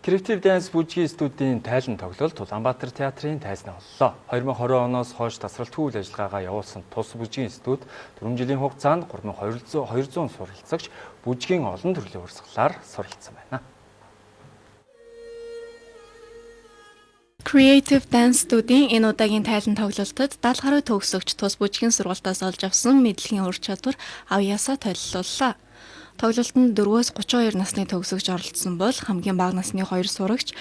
Creative Dance бүжгийн студийн тайлан тоглолт Улаанбаатар театрын тайзнаа боллоо. 2020 оноос хойш тасралтгүй үйл ажиллагаагаа явуулсан тус бүжгийн студ 4 жилийн хугацаанд 3200 суралцагч бүжгийн олон төрлийн урсгалаар суралцсан байна. Creative Dance студийн энэ удаагийн тайлан тоглолтод 70 гаруй төгсөгч тус бүжгийн сургалтаас олж авсан мэдлэгийн ур чадвар авьяасаа толилууллаа. Тоглолтод 4-өөс 32 насны төгсөгч оролцсон бол хамгийн бага насны 2 сурагч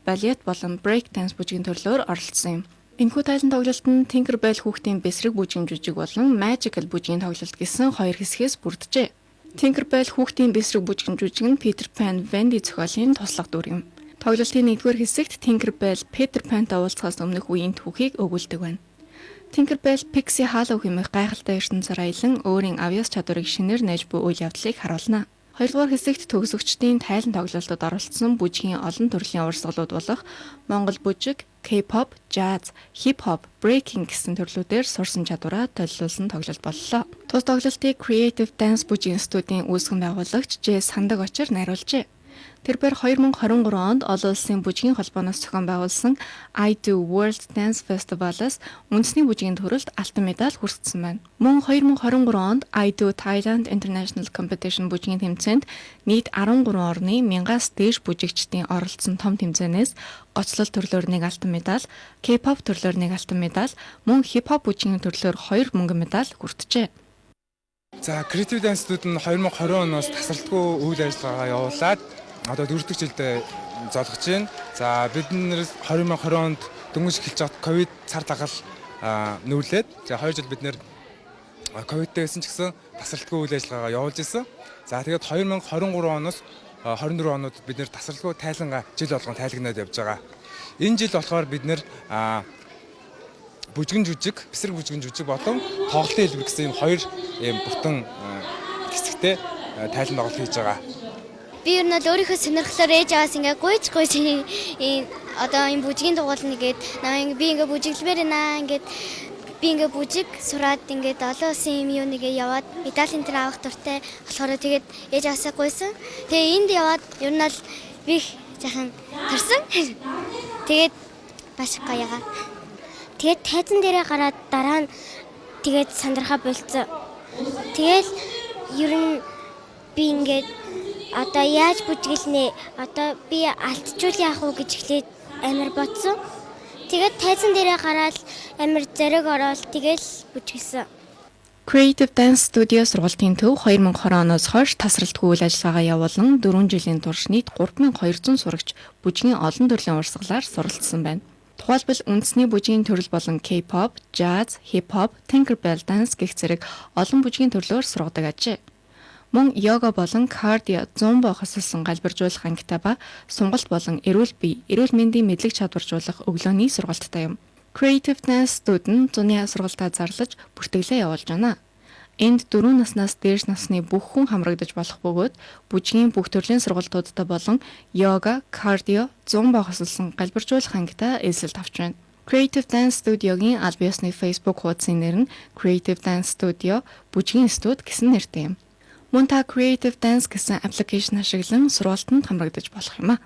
балет болон break dance бүжгийн төрлөөр оролцсон юм. Энэхүү тайлан тоглолтод Tinkerbell хүүхдийн бэсрэг бүжгийн жүжиг болон Magical бүжгийн тоглолт гэсэн хоёр хэсгээс бүрджээ. Tinkerbell хүүхдийн бэсрэг бүжгийн жүжиг нь Peter Pan Wendy зохиолын туслах дүр юм. Тоглолтын 1-р хэсэгт Tinkerbell Peter Pan-тай уулзахаас өмнөх үеийн түүхийг өгүүлдэг байна. Tinkerbell Pixie Hollow хэмээх гайхалтай ертөнцөөр аялан өөрийн авьяас чадварыг шинээр нээж буй үйл явдлыг харуулна. 2-р хэсэгт төгсөгчдийн тайлан тоглолтод оролцсон бүжгийн олон төрлийн урсгалууд болох Монгол бүжиг, K-pop, jazz, hip-hop, breaking гэсэн төрлүүдээр сурсан чадвараа толилуулсан тоглолт боллоо. Тус тоглолтыг Creative Dance бүжгийн студийн үүсгэн байгуулагч Ж Сандаг очир найруулжээ. Тэрээр 2023 онд олон улсын бүжгийн холбооноос зохион байгуулсан I Do World Dance Festival-аас үндэсний бүжгийн төрөлд алтан медаль хүртсэн байна. Мөн 2023 онд I Do Thailand International Competition бүжгийн тэмцээнд нийт 13 орны 1000-аас дээш бүжигчдийн оролцсон том тэмцээнээс гоцлол төрлөөр 1 алтан медаль, K-pop төрлөөр 1 алтан медаль, мөн хип-хоп бүжгийн төрлөөр 2 мөнгөн медаль хүртжээ. За Creative Dance студ нь 2020 оноос тасралтгүй үйл ажиллагаагаа явуулаад одоо 4-р жилдээ зоолгож байна. За бид нэр 2020 онд дөнгөж эхэлж байгаа ковид цар тагал нүүлээд за 2 жил бид нэр ковидтэй байсан ч гэсэн тасралтгүй үйл ажиллагаагаа явуулж ирсэн. За тэгээд 2023 оноос 24 оноод бид нэр тасралтгүй тайлангаа жил болгон тайлагнаад явж байгаа. Энэ жил болохоор бид нэр бүжгэн жүжиг, бэсрэг бүжгэн жүжиг болон тоглолтын хэлбэр гэсэн хоёр бүтэн хэсэгтэй тайлан тоглолт хийж байгаа. Би ер нь л өөрийнхөө сонирхлоор ээж аваас ингээ гуйж одоо энэ бүжгийн дугуулна гээд би ингээ бүжиглэмээр байна ингээд би ингээ бүжиг сураад ингээд олон улсын юм юуныгээ яваад медаль энэ төр авах дуртай болохоор тэгээд ээж аваасаа гуйсан. Тэгээ энд яваад ер нь л би жахан төрсөн. Тэгээд маш гаяга. Тэгээд тайзан дээрээ гараад дараа нь тэгээд сандрахаа болцсон. Тэгэл ер нь би ингээд одоо яаж бүжгэлнэ? Одоо би алдчихвал яах вэ гэж эхлээд амар бодсон. Тэгээд тайзан дээрээ гараад амар зэрэг ороод тэгэл бүжгэлсэн. Creative Dance Studio сургалтын төв 2020 оноос хойш тасралтгүй үйл ажиллагаагаа явуулан 4 жилийн турш нийт 3200 сурагч бүжгийн олон төрлийн урсгалаар суралцсан байна. Тухайлбал үндэсний бүжгийн төрөл болон K-pop, jazz, hip-hop, Tinkerbell dance гэх зэрэг олон бүжгийн төрлөөр сургадаг ажээ. Мөн йога болон кардио, зумба хослсон галбиржуулах ангитай ба сонголт болон эрүүл бие, эрүүл мэндийн мэдлэг чадваржуулах өглөөний сургалттай юм. Creative Dance студент зуны сургалтаа зарлаж бүртгэлээ явуулж байна. Энд 4 наснаас дээш насны бүх хүн хамрагдаж болох бөгөөд бүжгийн бүх төрлийн сургалтуудтай болон йога, кардио, зумба хослсон галбиржуулах ангитай эзэлт авч байна. Creative Dance Studio-гийн аль биесны Facebook хуудсын нэр нь Creative Dance Studio бүжгийн студ гэсэн нэртэй юм. Мөн та Creative Dance гэсэн аппликейшн ашиглан сургалтанд хамрагдаж болох юм а.